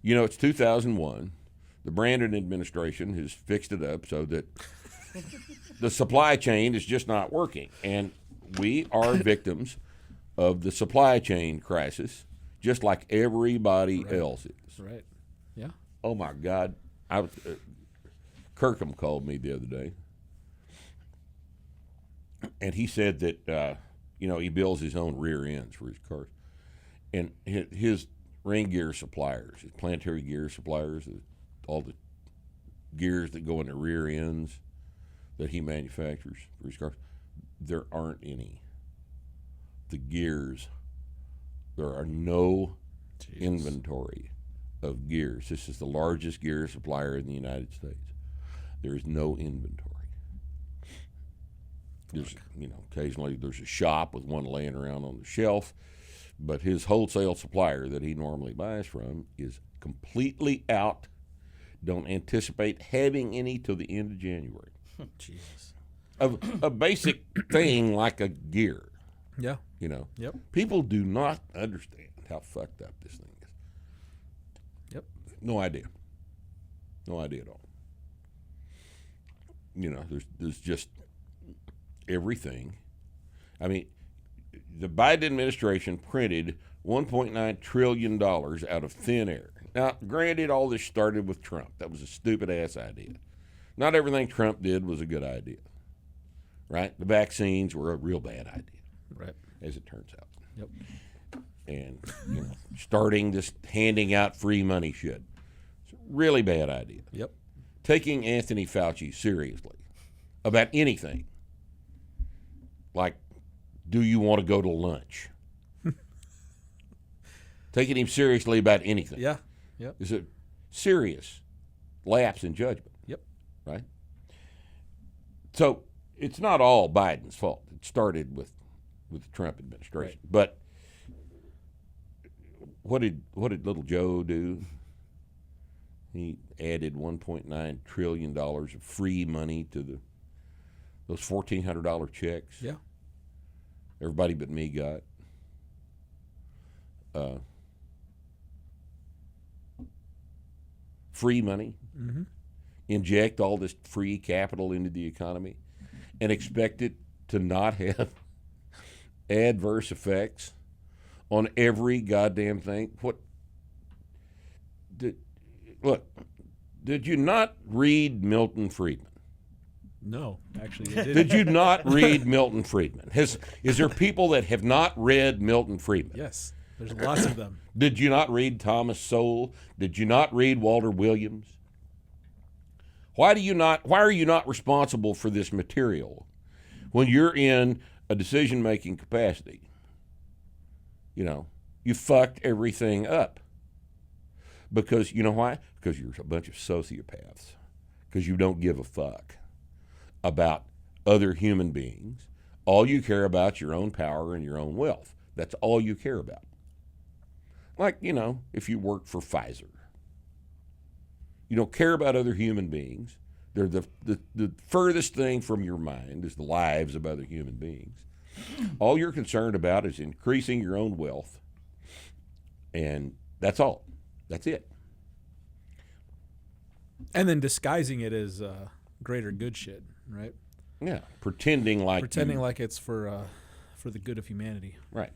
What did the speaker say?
You know, it's 2001. The Brandon administration has fixed it up so that the supply chain is just not working. And we are victims of the supply chain crisis, just like everybody else is. Right. Yeah. Oh, my God. Kirkham called me the other day, and he said that, he builds his own rear ends for his cars. And his ring gear suppliers, his planetary gear suppliers, all the gears that go in the rear ends that he manufactures for his cars, there aren't any. The gears, there are no inventory of gears. This is the largest gear supplier in the United States. There is no inventory. There's, occasionally there's a shop with one laying around on the shelf, but his wholesale supplier that he normally buys from is completely out. Don't anticipate having any till the end of January. Jesus. A basic thing like a gear. Yeah. Yep. People do not understand how fucked up this thing is. Yep. No idea. No idea at all. There's just everything. I mean, the Biden administration printed $1.9 trillion out of thin air. Now, granted, all this started with Trump. That was a stupid-ass idea. Not everything Trump did was a good idea, right? The vaccines were a real bad idea, right? As it turns out. Yep. And, starting this handing out free money shit. It's a really bad idea. Yep. Taking Anthony Fauci seriously about anything, like, do you want to go to lunch? Taking him seriously about anything. Yeah. Yep. Is a serious lapse in judgment. Yep. Right? So it's not all Biden's fault. It started with the Trump administration. Right. But what did little Joe do? He added $1.9 trillion of free money to those $1,400 checks. Yeah. Everybody but me got. Free money. Mm-hmm. Inject all this free capital into the economy and expect it to not have adverse effects on every goddamn thing. Did you not read Milton Friedman? No, actually, I didn't. Did you not read Milton Friedman? Is there people that have not read Milton Friedman? Yes, there's lots of them. Did you not read Thomas Sowell? Did you not read Walter Williams? Why are you not responsible for this material when you're in a decision-making capacity? You fucked everything up. Because, you know why? Because you're a bunch of sociopaths. Because you don't give a fuck about other human beings. All you care about is your own power and your own wealth. That's all you care about. Like, if you work for Pfizer. You don't care about other human beings. They're the furthest thing from your mind is the lives of other human beings. All you're concerned about is increasing your own wealth. And that's all. That's it. And then disguising it as greater good shit, right? Yeah, pretending like it's for the good of humanity. Right.